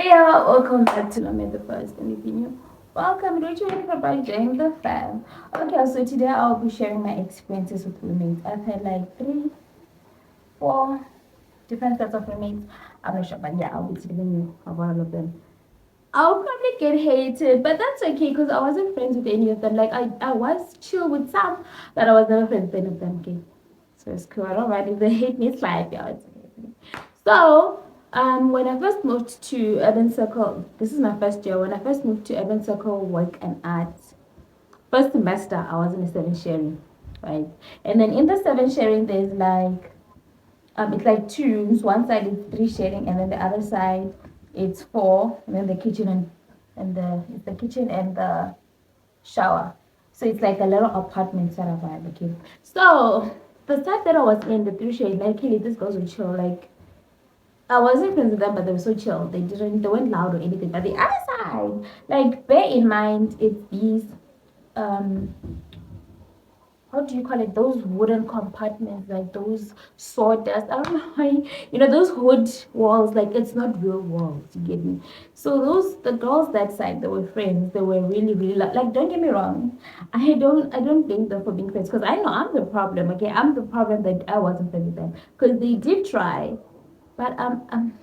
Hey y'all, welcome back to Lame the First Anything New. Welcome, don't you ready for joining the fam? Okay, so today I'll be sharing my experiences with roommates. I've had like three, four different sets of roommates. I'm not sure, but yeah, I'll be telling you about all of them. I'll probably get hated, but that's okay because I wasn't friends with any of them. Like I was chill with some, but I was never friends with any of them. Okay, so it's cool. I don't mind if they hate me. It's life, yeah. It's okay. So when I first moved to Urban Circle, this is my first year. When I first moved to Urban Circle Work and Arts, first semester I was in a seven sharing, right? And then in the seven sharing, there's like it's like two rooms. One side is three sharing, and then the other side it's four. And then the kitchen and the kitchen and the shower. So it's like a little apartment sort of vibe. Okay. So the side that I was in, the three sharing, like really, these girls were chill. Like I wasn't friends with them, but they were so chill. They weren't loud or anything. But the other side, like bear in mind, it's these um how do you call it, those wooden compartments, like those sawdust, I don't know why, those wood walls, like it's not real walls, you get me? So the girls that side, they were friends, they were really really like, don't get me wrong, I don't blame them for being friends because I know I'm the problem. Okay, I'm the problem that I wasn't friends with them because they did try, but I'm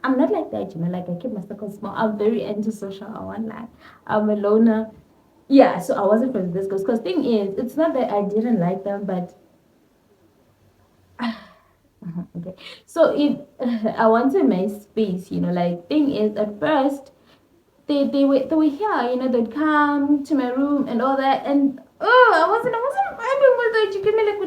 not like that, like I keep my circle small. I'm very antisocial, I won't lie. I'm a loner. Yeah, so I wasn't friends with this girls. Because thing is, it's not that I didn't like them, but okay. So it I wanted my space, like thing is at first they were here, they'd come to my room and all that, and I wasn't vibing with it. You get me? Like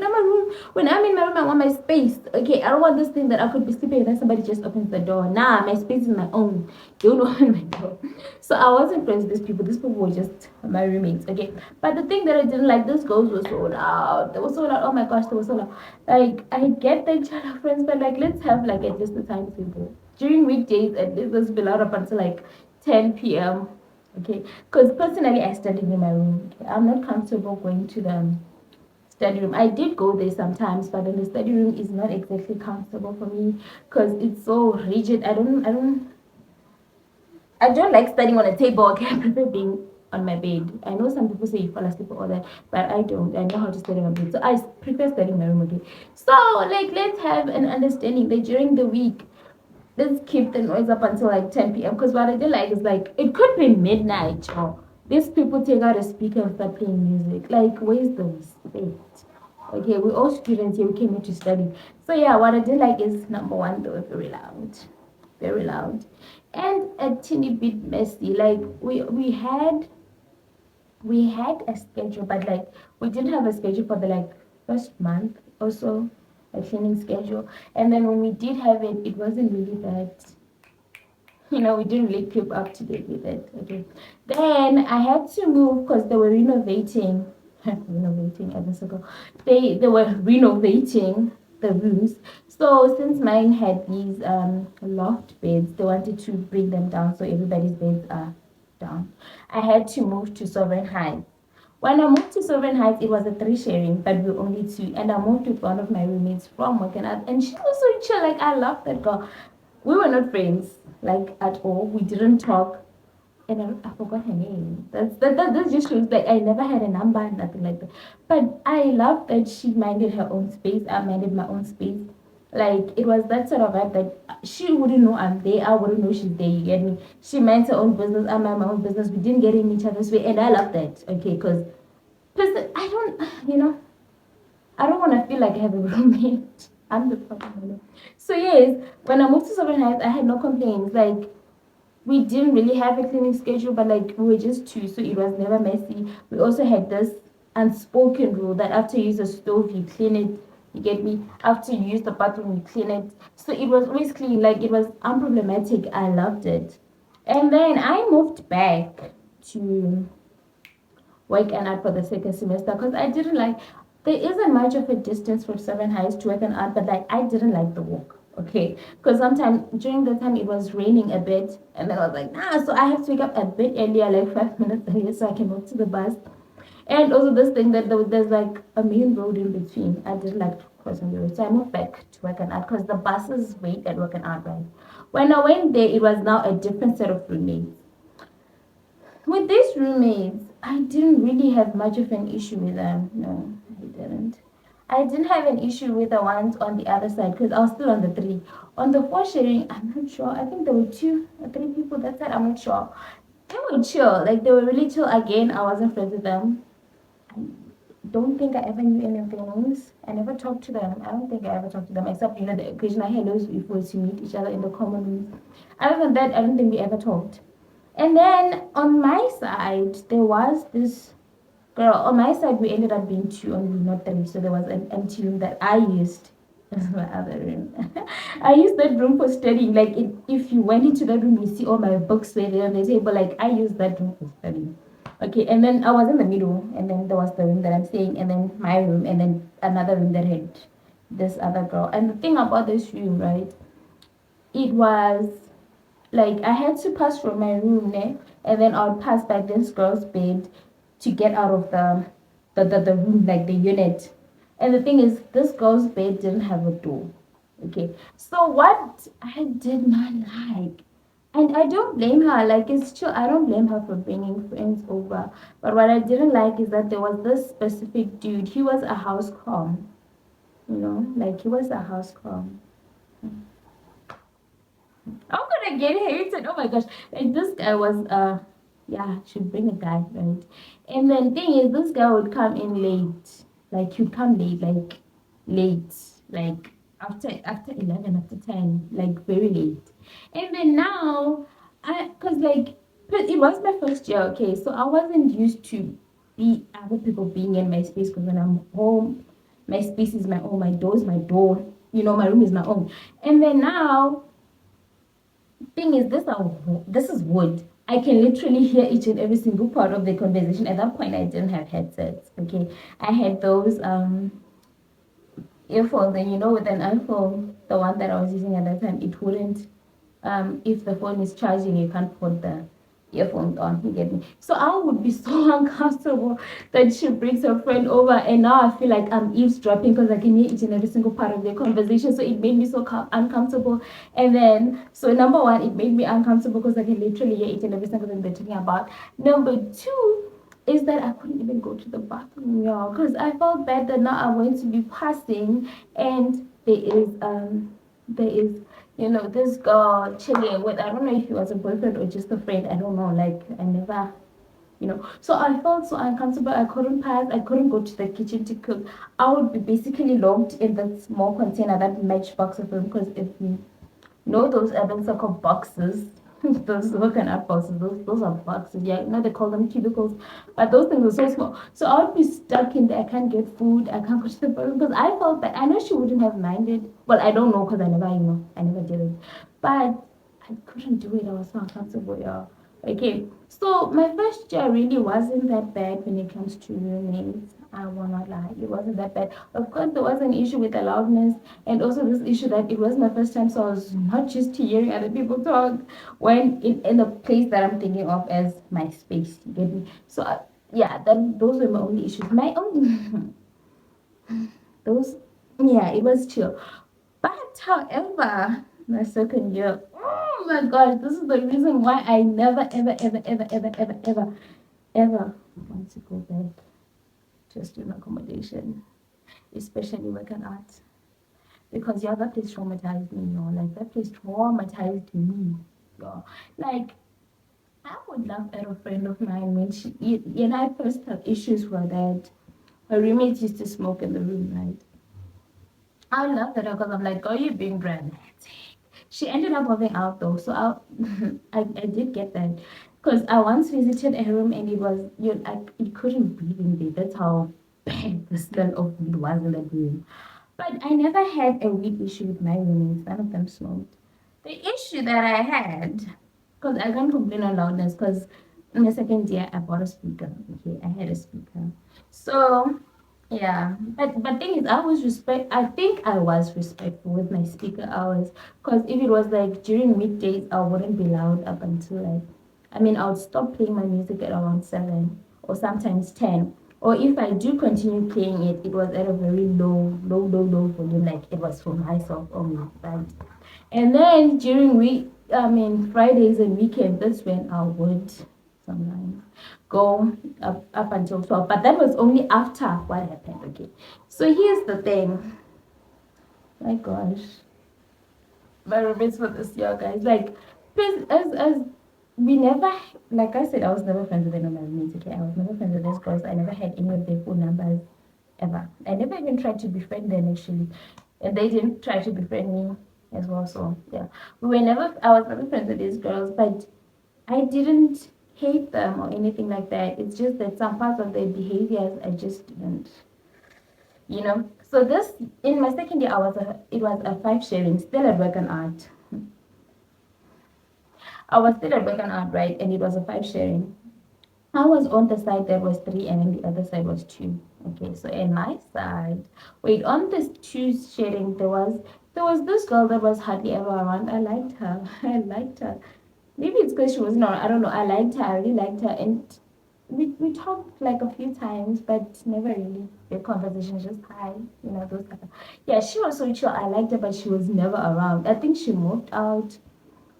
when I'm in my room, I want my space. Okay, I don't want this thing that I could be sleeping and then somebody just opens the door. Nah, my space is my own. Don't open my door. So I wasn't friends with these people. These people were just my roommates. Okay, but the thing that I didn't like, these girls were so loud. They were so loud. Oh my gosh, they were so loud. Like I get that you're not friends, but like let's have like at least a timetable. During weekdays, at least let's be loud up until like 10 p.m. Okay, because personally I studied in my room. Okay? I'm not comfortable going to the study room. I did go there sometimes, but then the study room is not exactly comfortable for me because it's so rigid. I don't like studying on a table. Okay, I prefer being on my bed. I know some people say you fall asleep or all that, but I don't. I know how to study on my bed, so I prefer studying in my room. Okay, so like let's have an understanding that during the week, let's keep the noise up until like 10 p.m. Because what I did like is like it could be midnight, or these people take out a speaker and start playing music. Like, where's the respect? Okay, we're all students here. We came here to study. So yeah, what I did like is number one, they were very loud, and a teeny bit messy. Like we had a schedule, but like we didn't have a schedule for the like first month or so, a cleaning schedule. And then when we did have it, it wasn't really that, we didn't really keep up to date with it. Okay. Then I had to move because they were renovating, renovating at the circle. They were renovating the rooms. So since mine had these loft beds, they wanted to bring them down so everybody's beds are down. I had to move to Sovereign Heights. When I moved to Sovereign Heights, it was a three sharing, but we were only two. And I moved with one of my roommates from working out, and she was so chill. Like I love that girl. We were not friends, like at all. We didn't talk, and I forgot her name. That just shows like I never had a number, nothing like that. But I love that she minded her own space. I minded my own space. Like it was that sort of vibe that she wouldn't know I'm there. I wouldn't know she's there. You get me? She minds her own business. I mind my own business. We didn't get in each other's way, and I love that. Okay, because I don't, I don't want to feel like I have a roommate. I'm the problem. So yes, when I moved to Southern Heights, I had no complaints. Like we didn't really have a cleaning schedule, but like we were just two, so it was never messy. We also had this unspoken rule that after you use a stove, you clean it. You get me? After you use the bathroom, you clean it. So it was always clean. Like it was unproblematic. I loved it. And then I moved back to work and art for the second semester because I didn't like. There isn't much of a distance from Seven Highs to work and art, but like I didn't like the walk. Okay, because sometimes during the time it was raining a bit, and then I was like, nah. So I have to wake up a bit earlier, like 5 minutes earlier, so I can walk to the bus. And also this thing that there's like a main road in between. I didn't like to crossing the road. So I moved back to work and art because the buses wait at work and art, right? When I went there, it was now a different set of roommates. With these roommates, I didn't really have much of an issue with them. No, I didn't. I didn't have an issue with the ones on the other side because I was still on the three. On the four sharing, I'm not sure. I think there were two or three people that side. I'm not sure. They were chill. Like they were really chill. Again, I wasn't friends with them. I don't think I ever knew any of their names. I never talked to them. I don't think I ever talked to them except the occasional hellos if we were to meet each other in the common rooms. Other than that, I don't think we ever talked. And then on my side, there was this girl. On my side, we ended up being two only, not three. So there was an empty room that I used as my other room. I used that room for studying. Like, if you went into that room, you see all my books were there on the table. Like, I used that room for studying. Okay, and then I was in the middle, and then there was the room that I'm staying, and then my room, and then another room that had this other girl. And the thing about this room, right, it was like I had to pass from my room, ne? And then I would pass by this girl's bed to get out of the room, like the unit. And the thing is, this girl's bed didn't have a door. Okay. So what I did not like, and I don't blame her, like it's true, I don't blame her for bringing friends over. But what I didn't like is that there was this specific dude, he was a house calm, like he was a house calm. I'm gonna get hated. Oh my gosh. Like this guy was yeah, should bring a guy, right? And then thing is this guy would come in late. Like he'd come late, like late. Like after 11, after 10, like very late. And then now cause like it was my first year, okay, so I wasn't used to be other people being in my space because when I'm home, my space is my own, my door is my door, my room is my own. And then now thing is this is wood. I can literally hear each and every single part of the conversation. At that point I didn't have headsets. Okay. I had those earphones, and with an iPhone, the one that I was using at that time, it wouldn't if the phone is charging, you can't put the earphones on. You get me? So I would be so uncomfortable that she brings her friend over, and now I feel like I'm eavesdropping because I can hear each and every single part of their conversation. So it made me so uncomfortable. And then, so number one, it made me uncomfortable because I can literally hear each and every single thing they're talking about. Number two is that I couldn't even go to the bathroom, y'all, because I felt bad that now I'm going to be passing, and there is this girl chilling with, I don't know if he was a boyfriend or just a friend, I don't know, like I never, so I felt so uncomfortable. I couldn't pass, I couldn't go to the kitchen to cook. I would be basically locked in that small container, that matchbox of room, because if you know those adult circle boxes, those working out boxes, those are boxes. Yeah, they call them cubicles, but those things are so small. So I would be stuck in there. I can't get food. I can't go to the bathroom because I felt that. I know she wouldn't have minded. Well, I don't know because I never did it. But I couldn't do it. I was so uncomfortable, y'all. Okay, so my first year really wasn't that bad when it comes to roommates. I will not lie, it wasn't that bad. Of course, there was an issue with the loudness, and also this issue that it was my first time, so I was not used to hearing other people talk when in the place that I'm thinking of as my space. You get me? So yeah, those were my only issues. My only those, yeah, it was chill. But however, my second year, oh my gosh, this is the reason why I never, ever, ever, ever, ever, ever, ever, ever want to go back to student accommodation, especially work and art. Because yeah, that place traumatized me, like that place traumatized me, Like I would laugh at a friend of mine when I first had issues with that her roommates used to smoke in the room, right? I love that because I'm like, oh, you're being dramatic. She ended up moving out though, so I did get that because I once visited a room and it was you couldn't breathe in there. That's how bad the smell of weed was in that room. But I never had a weed issue with my roommates. None of them smoked. The issue that I had, because I can't complain on loudness, because in the second year I bought a speaker. Okay, I had a speaker. So yeah, but thing is, I think I was respectful with my speaker hours, because if it was like during weekdays, I wouldn't be loud up until I would stop playing my music at around 7 or sometimes 10. Or if I do continue playing it, it was at a very low volume, like it was for myself only, right? And then during Fridays and weekends, that's when I would sometimes go up until 12. But that was only after what happened, okay? So here's the thing. My gosh. My roommates for this year, guys. Like, as we never, like I said, I was never friends with any of my roommates, okay? I was never friends with these girls. I never had any of their phone numbers ever. I never even tried to befriend them actually. And they didn't try to befriend me as well. So yeah. I was never friends with these girls, but I didn't hate them or anything like that. It's just that some parts of their behaviors I just didn't, you know. So this in my second year it was a five sharing, still at work and art. I was still at work and art, right? And it was a five sharing. I was on the side that was three, and then the other side was two. Okay, so in my side, wait, on this two sharing, there was this girl that was hardly ever around. I liked her. I liked her. Maybe it's because she was not. I don't know. I liked her. I really liked her, and we talked like a few times, but never really big conversations. Just hi, those kind of. Yeah, she was so chill. I liked her, but she was never around. I think she moved out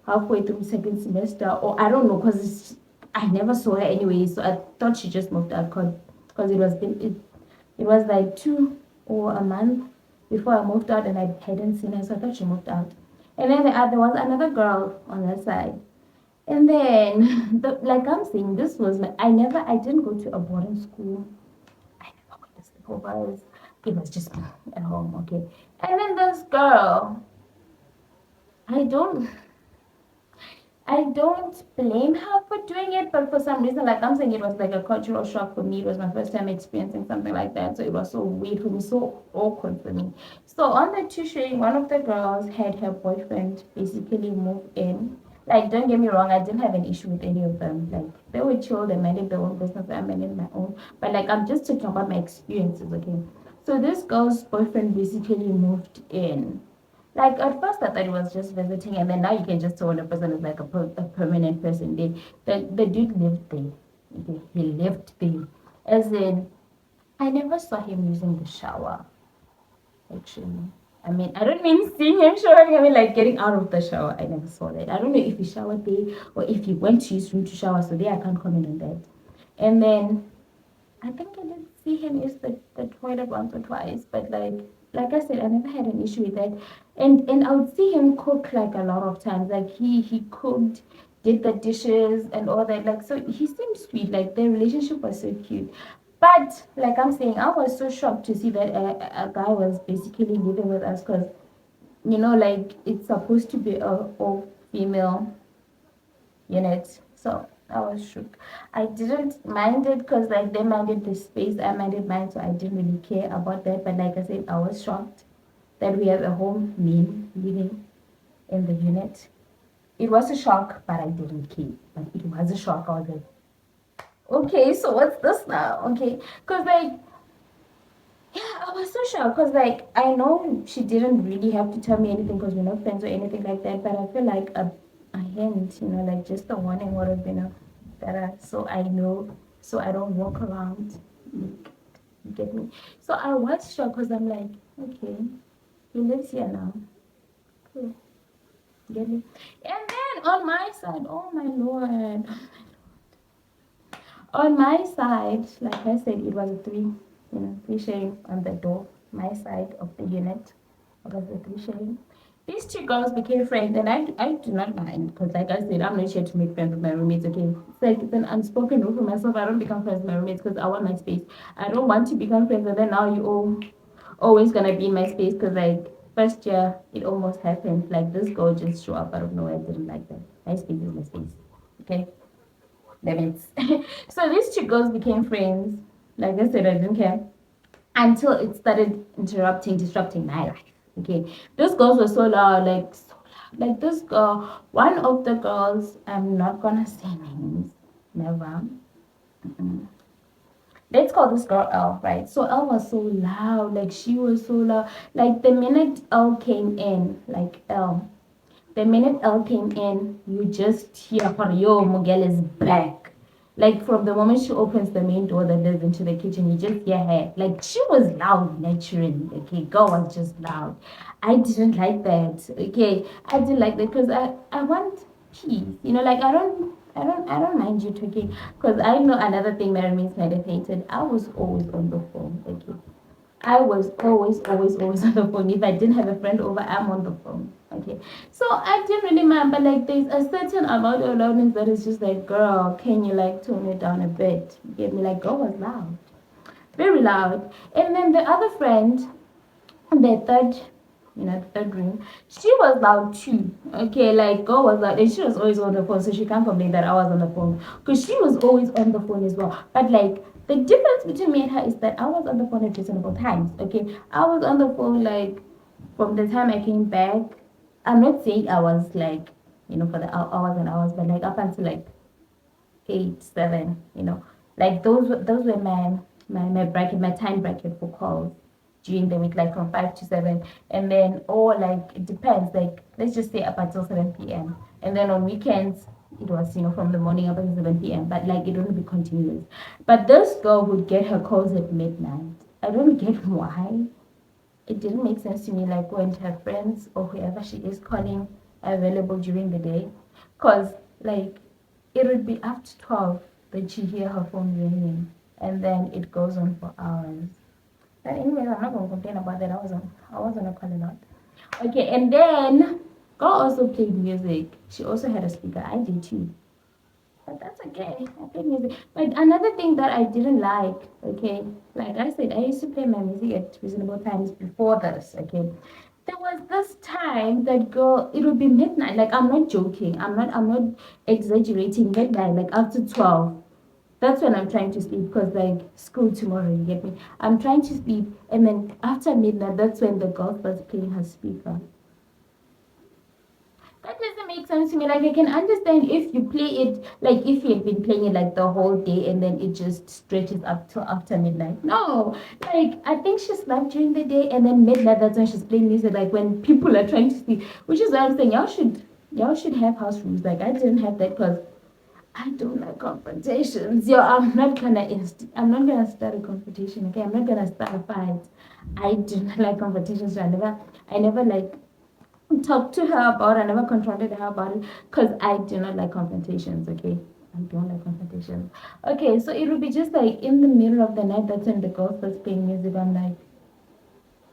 halfway through second semester, or I don't know, because I never saw her anyway, so I thought she just moved out because it was like 2 or a month before I moved out, and I hadn't seen her, so I thought she moved out. And then there was another girl on that side. And then, like I'm saying, I didn't go to a boarding school. I never went to sleepovers. It was just at home, okay. And then this girl, I don't I don't blame her for doing it, but for some reason, like I'm saying, it was like a cultural shock for me. It was my first time experiencing something like that, so it was so weird for me, so awkward for me. So on the tuition, one of the girls had her boyfriend basically move in. Like, don't get me wrong, I didn't have an issue with any of them. Like, they were chill, they minded their own business, I minded my own. But like, I'm just talking about my experiences, okay? So this girl's boyfriend basically moved in. Like at first, I thought it was just visiting, and then now you can just tell when a person is like a permanent person. The dude lived there. Okay, he lived there. As in, I never saw him using the shower. Actually, I mean, I don't mean seeing him showering. I mean like getting out of the shower. I never saw that. I don't know if he showered there or if he went to his room to shower. So there, I can't comment on that. And then I think I did see him use the toilet once or twice, but like I said, I never had an issue with that. And I would see him cook like a lot of times. Like he cooked, did the dishes and all that. Like so he seemed sweet. Like their relationship was so cute. But like I'm saying, I was so shocked to see that a guy was basically living with us because like it's supposed to be a all female unit. So I was shook. I didn't mind it because like they minded the space, I minded mine, so I didn't really care about that. But like I said, I was shocked that we have a whole man living in the unit. It was a shock, but I didn't care. But it was a shock. I was like, okay, so what's this now? Okay, because like yeah, I was so shocked because, like, I know she didn't really have to tell me anything because we're not friends or anything like that, but I feel like a hint, like just a warning would have been better. So I know, so I don't walk around. You get me? So I was shocked because I'm like, okay, he lives here now. Cool. Get me? And then on my side, oh my lord. On my side, like I said, it was a three sharing on the door, my side of the unit. It was a three sharing. These two girls became friends, and I do not mind because, like I said, I'm not here to make friends with my roommates. Okay, it's like it's an unspoken rule for myself. I don't become friends with my roommates because I want my space. I don't want to become friends, and then now you all always gonna be in my space because, like, first year it almost happened. Like this girl just show up out of nowhere. I didn't like that. My space is my space. Okay, limits. So these two girls became friends. Like I said, I didn't care until it started disrupting my life. Okay, those girls were so loud, like so loud. Like this girl, one of the girls, I'm not gonna say names, never. Mm-mm. Let's call this girl L, right? So L was so loud, like she was so loud. Like the minute L came in, like L, the minute L came in, you just hear her, yo, Miguel is back. Like from the moment she opens the main door that leads into the kitchen, you just hear her. Like she was loud naturally. Okay, girl was just loud. I didn't like that. Okay, I didn't like that because I want peace. You know, like I don't mind you talking because I know another thing that remains meditated. I was always on the phone. Okay, I was always on the phone. If I didn't have a friend over, I'm on the phone. Okay. So I didn't really mind, but like there's a certain amount of loudness that is just like, girl, can you like tone it down a bit? You get me? Like, girl was loud. Very loud. And then the other friend, the third, the third room, she was loud too. Okay, like girl was loud, and she was always on the phone, so she can't complain that I was on the phone because she was always on the phone as well. But like the difference between me and her is that I was on the phone at reasonable times. Okay, I was on the phone like from the time I came back. I'm not saying I was like for the hours and hours, but like up until like 8, 7. Like those were my bracket, my time bracket for calls during the week, like from 5 to 7, and then or like it depends. Like let's just say up until 7 p.m. And then on weekends it was from the morning up until 7 p.m. But like it wouldn't be continuous. But this girl would get her calls at midnight. I don't get why. It didn't make sense to me. Like when her friends or whoever she is calling available during the day, cause like it would be after 12 that you hear her phone ringing, and then it goes on for hours. But anyways, I'm not gonna complain about that. I was on a call a lot. Okay, and then girl also played music. She also had a speaker. I did too. But that's okay. I played music. But another thing that I didn't like, okay, like I said, I used to play my music at reasonable times before this, okay. There was this time that girl, it would be midnight. Like I'm not joking. I'm not exaggerating. Midnight, like after 12. That's when I'm trying to sleep because like school tomorrow, you get me? I'm trying to sleep, and then after midnight, that's when the girl starts playing her speaker. That doesn't make sense to me. Like I can understand if you play it, like if you had been playing it like the whole day and then it just stretches up till after midnight. No, like I think she slept during the day and then midnight that's when she's playing music. Like when people are trying to sleep, which is why I'm saying y'all should have house rules. Like I didn't have that because I don't like confrontations. Yo, I'm not gonna start a confrontation. Okay, I'm not gonna start a fight. I do not like confrontations. So I never like talked to her about it. I never confronted her about it because I do not like confrontations, okay? I don't like confrontations. Okay, so it would be just like in the middle of the night, that's when the girl starts playing music. I'm like,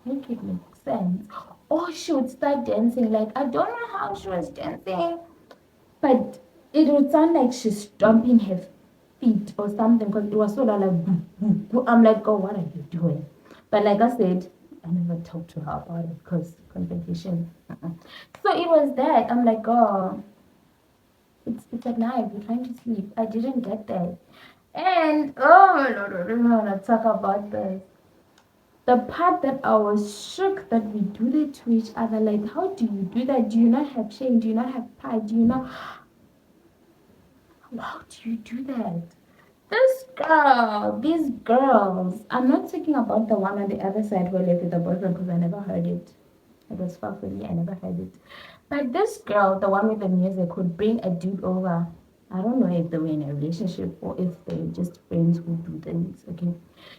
make it make sense. Or she would start dancing. Like, I don't know how she was dancing, but it would sound like she's stomping her feet or something because it was so loud, like, boo, boo, boo. I'm like, oh, what are you doing? But like I said, I never talked to her about it because confrontation. So it was that. I'm like, oh, it's at night. We're trying to sleep. I didn't get that. And oh no, no, no, no, no, talk about this. The part that I was shook that we do that to each other. Like, how do you do that? Do you not have shame? Do you not have pride? Do you not? How do you do that? This girl, these girls. I'm not talking about the one on the other side who lived with the boyfriend because I never heard it. It was far from me. I never heard it. But this girl, the one with the music, would bring a dude over. I don't know if they were in a relationship or if they're just friends who do things. Okay,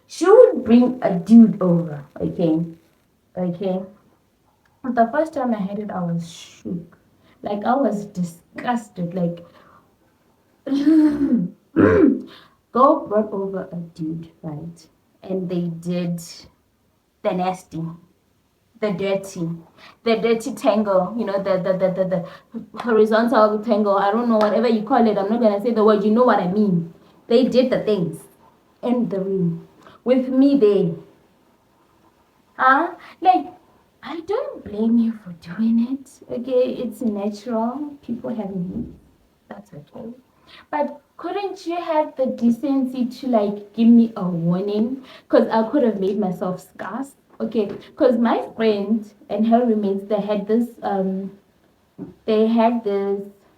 she would bring a dude over. Okay, okay. The first time I heard it, I was shook. Like I was disgusted. Like Go brought over a dude, right? And they did the nasty, the dirty, the dirty tangle, the horizontal tangle. I don't know, whatever you call it. I'm not gonna say the word. You know what I mean. They did the things in the room with me there. Like I don't blame you for doing it. Okay, it's natural. People have needs. That's okay. But couldn't you have the decency to like give me a warning? Because I could have made myself scarce. Okay, because my friend and her roommates they had this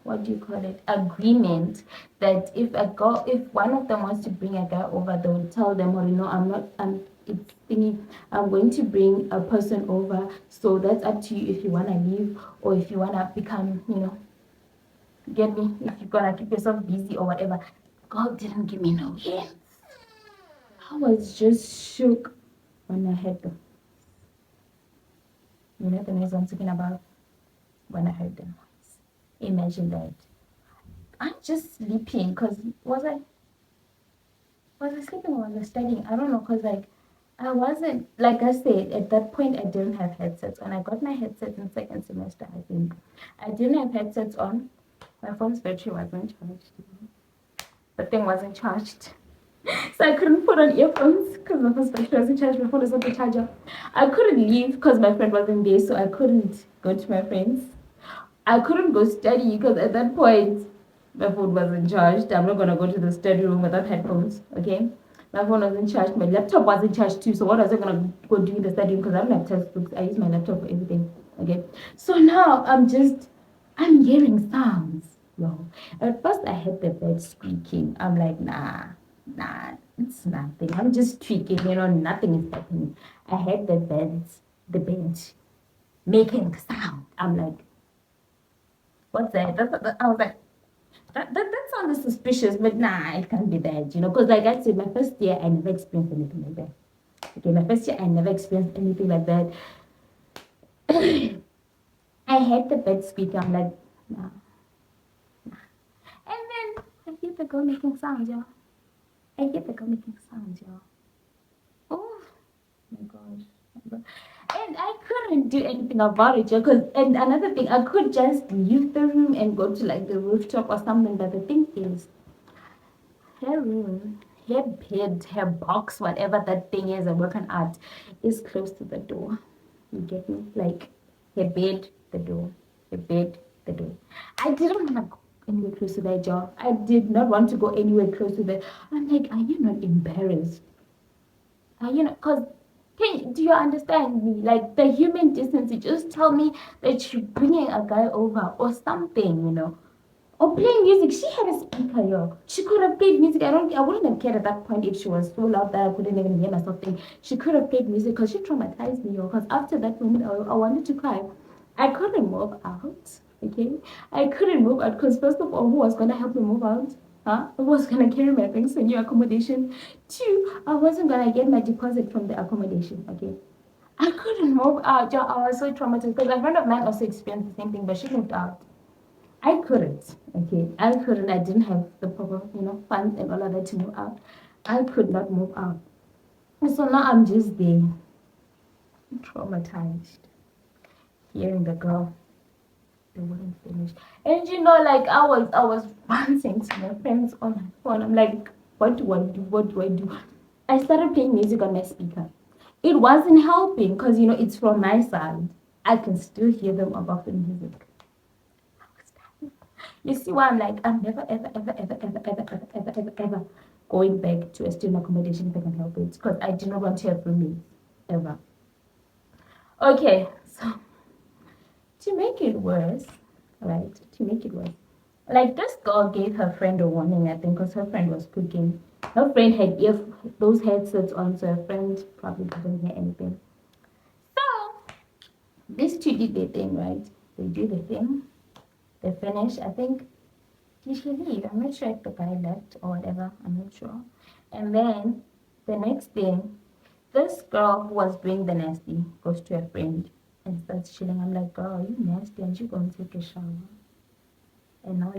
what do you call it, agreement that if one of them wants to bring a guy over, they will tell them, or I'm not it's thingy, I'm going to bring a person over, so that's up to you if you want to leave or if you want to become get me, if you're gonna keep yourself busy or whatever. girl didn't give me no hints. I was just shook when I heard them. You know the noise I'm talking about? When I heard the noise. Imagine that. I'm just sleeping because was I sleeping or was I studying? I don't know because like I wasn't, like I said, at that point I didn't have headsets on. I got my headset in second semester, I think. I didn't have headsets on. My phone's battery wasn't charged. The thing wasn't charged. So I couldn't put on earphones because my phone's battery wasn't charged. My phone was on the charger. I couldn't leave because my friend wasn't there, so I couldn't go to my friends. I couldn't go study because at that point my phone wasn't charged. I'm not gonna go to the study room without headphones, okay? My phone wasn't charged, my laptop wasn't charged too. So what was I gonna go do in the study room? Because I don't have textbooks. I use my laptop for everything. Okay. So now I'm hearing sounds. Yo. At first I heard the bed squeaking. I'm like, nah, it's nothing. I'm just tweaking, nothing is happening. I heard the bed making sound. I'm like, what's that? I was like, that sounded suspicious, but nah, it can't be that, because like I said, my first year I never experienced anything like that. Okay, my first year I never experienced anything like that. I had the bed squeak. I'm like, nah. And then I hear the girl making sounds, y'all. I hear the girl making sounds, y'all. Oh my gosh. And I couldn't do anything about it, and another thing, I could just leave the room and go to like the rooftop or something, but the thing is, her room, her bed, her box, whatever that thing is, a working art, is close to the door. You get me? Like her bed, the door. Her bed, the door. I didn't want to go anywhere close to that job. I did not want to go anywhere close to that. I'm like, are you not embarrassed? Are you not? Because do you understand me? Like the human decency, just tell me that you're bringing a guy over or something. Or playing music. She had a speaker, yo. She could have played music. I wouldn't have cared at that point if she was so loud that I couldn't even hear myself think. She could have played music because she traumatized me, yo. Because after that moment, I wanted to cry. I couldn't move out, okay? I couldn't move out because first of all, who was gonna help me move out? Huh? Who was gonna carry my things to new accommodation? Two, I wasn't gonna get my deposit from the accommodation, okay? I couldn't move out, yo. I was so traumatized because a friend of mine also experienced the same thing, but she moved out. I couldn't. Okay, I couldn't. I didn't have the proper, funds and all of that to move out. I could not move out. And so now I'm just there, traumatized, hearing the girl, they wouldn't finish. And like I was ranting to my friends on my phone. I'm like, what do I do? What do I do? I started playing music on my speaker. It wasn't helping because it's from my side. I can still hear them above the music. You see why I'm like, I'm never, ever, ever, ever, ever, ever, ever, ever, ever, ever going back to a student accommodation if I can help it. Because I do not want to have roommates. Ever. Okay, so to make it worse, right? To make it worse. Like this girl gave her friend a warning, I think, because her friend was cooking. Her friend had those headsets on, so her friend probably didn't hear anything. So these two did their thing, right? They do the thing. They finish. I think did she leave? I'm not sure if the guy left or whatever. I'm not sure. And then the next day, this girl who was doing the nasty goes to her friend and starts chilling. I'm like, girl, you nasty, and you go and take a shower. And now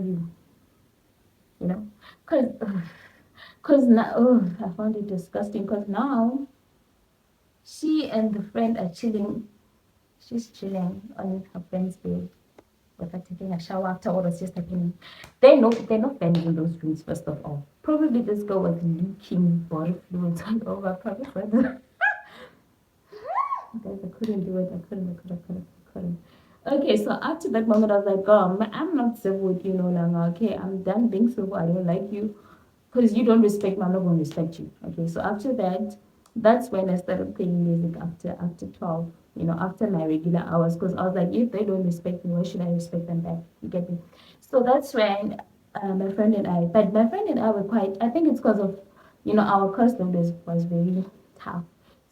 cause, now, I found it disgusting. Cause now she and the friend are chilling. She's chilling on her friend's bed. Without taking a shower after what was just happening. They're not bending in those rooms, first of all. Probably this girl was leaking body fluids all over. Probably for the guys, I couldn't do it. I couldn't. Okay, so after that moment, I was like, I'm not civil with you no longer. Okay, I'm done being civil. I don't like you because you don't respect me. I'm not going to respect you. Okay, so after that, that's when I started playing music after 12. After my regular hours, because I was like, if they don't respect me, why should I respect them back? You get me? So that's when my friend and I were quite. I think it's because of our custom was very tough.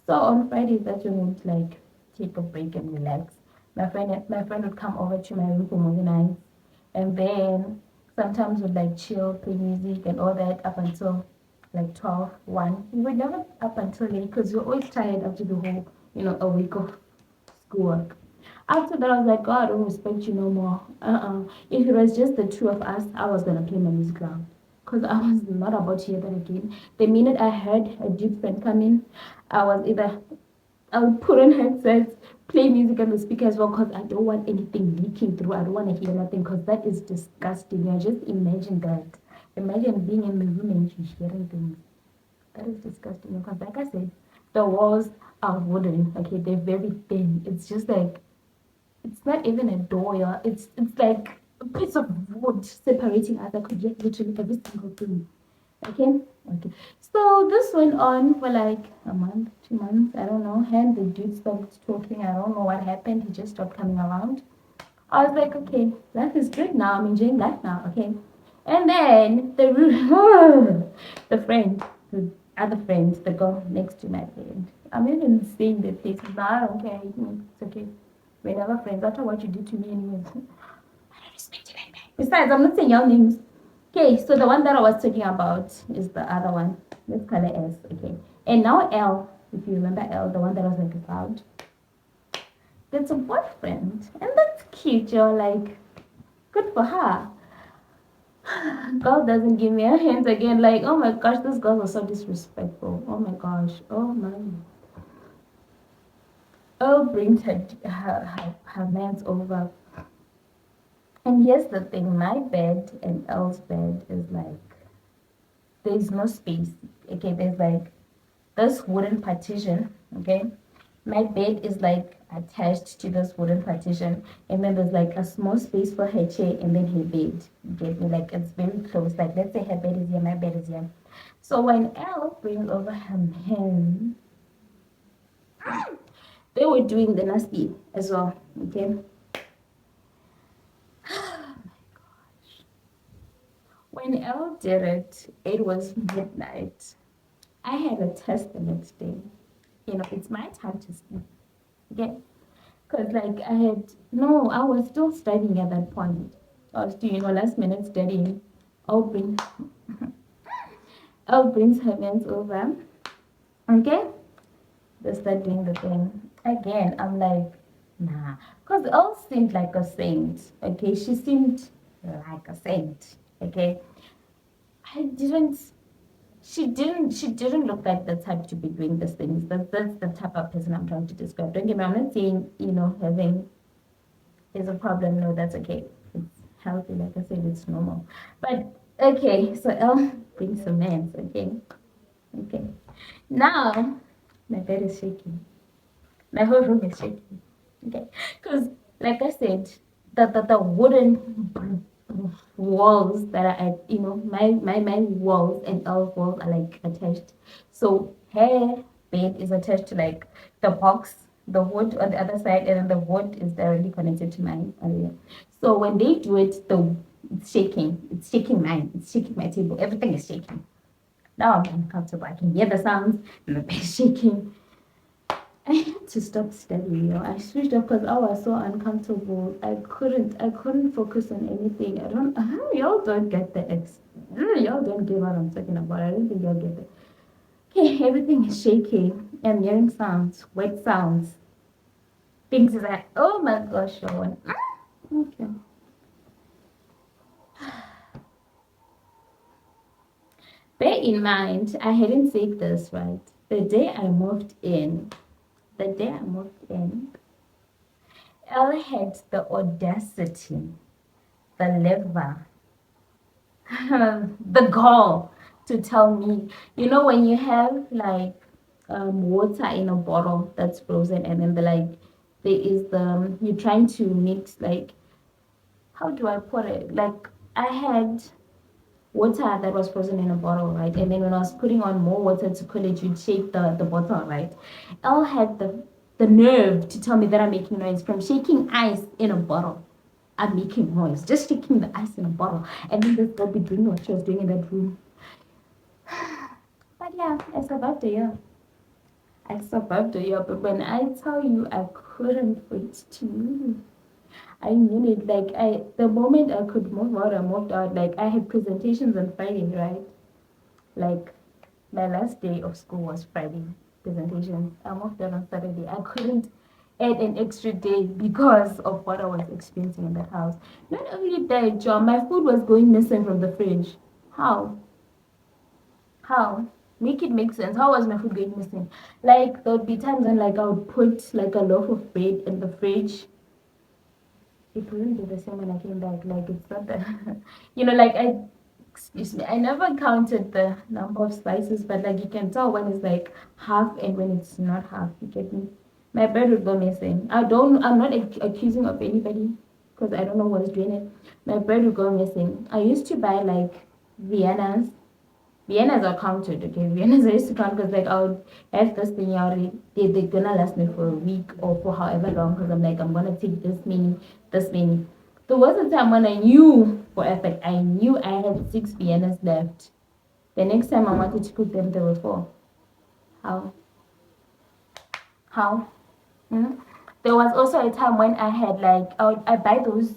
So on Fridays, that's when we'd like take a break and relax. My friend would come over to my room for movie nights, and then Sometimes we'd like chill, play music and all that up until like 12, 1. We were never up until late because we were always tired after the whole, a week of schoolwork. After that, I was like, God, I don't respect you no more. If it was just the two of us, I was gonna play my music loud. Because I was not about to hear that again. The minute I heard a deep friend come in, I would put on headsets, play music on the speaker as well, because I don't want anything leaking through. I don't want to hear nothing, because that is disgusting. Just imagine that. Imagine being in the room and you hearing things. That is disgusting. Because, like I said, the walls are wooden. Okay, they're very thin. It's just like it's not even a door. Yeah. It's like a piece of wood separating us. I could get literally every single thing. Okay. Okay. So this went on for like a month, 2 months. I don't know. And the dude stopped talking. I don't know what happened. He just stopped coming around. I was like, okay, life is good now. I'm enjoying life now. Okay. And then the friend, the other friend, the girl next to my friend. I'm even saying the places. No, I don't care. It's okay. We're never friends. After what you did to me, anyways. I don't respect you like that. Besides, I'm not saying your names. Okay, so the one that I was talking about is the other one. Let's call it S. Okay. And now L, if you remember L, the one that was like a cloud. That's a boyfriend. And that's cute. You're like, good for her. God doesn't give me a hint again. Like, oh my gosh, this girl was so disrespectful. Oh my gosh. Oh my. Oh, brings her man's over. And here's the thing, my bed and Elle's bed is like, there's no space. Okay, there's like this wooden partition. Okay, my bed is like attached to this wooden partition, and then there's like a small space for her chair and then her bed. You get me? Like it's very close. Like let's say her bed is here, my bed is here. So when Elle brings over her man, they were doing the nasty as well. Okay. When Elle did it, it was midnight. I had a test the next day. It's my time to sleep. Okay? Because, like, no, I was still studying at that point. I was doing, last minute studying. I'll bring, I'll bring her hands over. Okay? They start doing the thing. Again, I'm like, nah. Because Elle seemed like a saint. Okay? She seemed like a saint. Okay? I didn't she didn't look like the type to be doing these things. That's the type of person I'm trying to describe. Don't get me, I'm not saying, having is a problem. No, that's okay. It's healthy, like I said, it's normal. But okay, so I'll bring some ends, okay? Okay. Now my bed is shaking. My whole room is shaking. Okay. Because like I said, the wooden walls that are at, my walls and our walls are like attached. So her bed is attached to like the box, the wood on the other side, and then the wood is directly connected to mine area. So when they do it, it's shaking. It's shaking mine. It's shaking my table. Everything is shaking. Now I'm uncomfortable. I can hear the sounds and the bed shaking. I had to stop studying. I switched off because I was so uncomfortable. I couldn't focus on anything. I don't, y'all don't get the y'all don't get what I'm talking about. I don't think y'all get it. Okay, everything is shaking. I'm hearing sounds, wet sounds. Things is like, oh my gosh, Sean. Okay. Bear in mind, I hadn't said this right. The day I moved in, Elle had the audacity, the lever, the gall to tell me, when you have like water in a bottle that's frozen, and then there is you're trying to mix, like, how do I put it? Like, I had water that was frozen in a bottle, right? And then when I was putting on more water to cool it, you'd shake the bottle, right? Elle had the nerve to tell me that I'm making noise from shaking ice in a bottle. I'm making noise, just shaking the ice in a bottle. And then this girl be doing what she was doing in that room. But yeah, I survived a year. But when I tell you I couldn't wait to move, I mean it. Like the moment I could move out, I moved out. Like I had presentations on Friday, right? Like my last day of school was Friday presentation. I moved out on Saturday. I couldn't add an extra day because of what I was experiencing in the house. Not only that, John, my food was going missing from the fridge. How? How? Make it make sense. How was my food going missing? Like there would be times when like I would put like a loaf of bread in the fridge. It wouldn't be the same when I came back. Like it's not the like excuse me, I never counted the number of slices, but like you can tell when it's like half and when it's not half. You get me? My bread would go missing. I'm not accusing of anybody because I don't know what's doing it. My bread would go missing. I used to buy like Viennas. Viennas are counted, okay? Viennas I used to count because like I would have this thing already. They're gonna last me for a week or for however long because I'm like, I'm gonna take this many, this many. There was a time when I knew for a fact, I knew I had 6 Viennas left. The next time I wanted to cook them, there were 4. How? How? Hmm? There was also a time when I had like, I buy those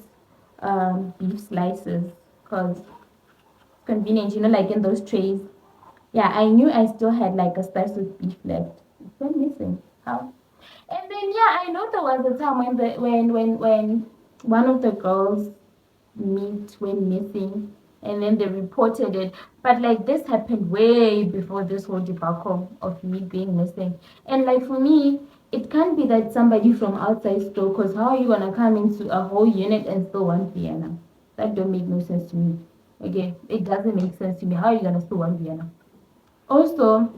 beef slices because it's convenient, like in those trays. Yeah, I knew I still had like a slice of beef left. It's went missing. How? And then yeah, I know there was a time when when one of the girls' meat went missing, and then they reported it. But like this happened way before this whole debacle of meat being missing. And like for me, it can't be that somebody from outside stole. Cause how are you gonna come into a whole unit and steal one Vienna? That don't make no sense to me. Okay, it doesn't make sense to me. How are you gonna steal one Vienna? Also,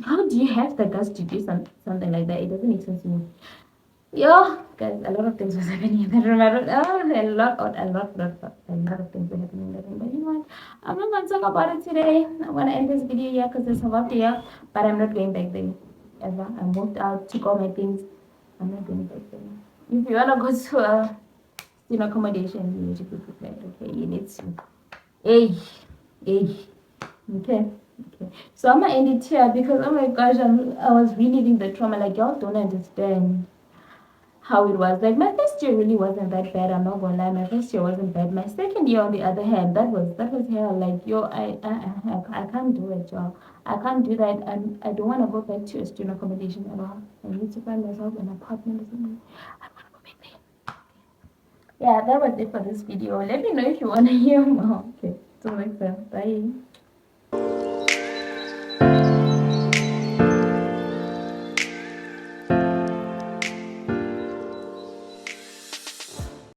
how do you have the guts to do something like that? It doesn't make sense to me. Yeah, guys, a lot of things was happening in that room. A lot of things were happening in that room. But you know what? I'm not going to talk about it today. I'm going to end this video here because it's half here. But I'm not going back there ever. I moved out, took all my things. I'm not going back there. If you want to go to a student accommodation, you need to be prepared. Okay, you need to. Hey, hey. Okay. Okay. So I'm gonna end it here because oh my gosh, I was reliving the trauma. Like y'all don't understand how it was. Like my first year really wasn't that bad. I'm not gonna lie. My first year wasn't bad. My second year, on the other hand, that was hell. Like yo, I can't do it, y'all. I can't do that. I don't want to go back to a student accommodation at all. I need to find myself an apartment or something. I want to go back there. Yeah, that was it for this video. Let me know if you want to hear more. Okay, till next time. Bye.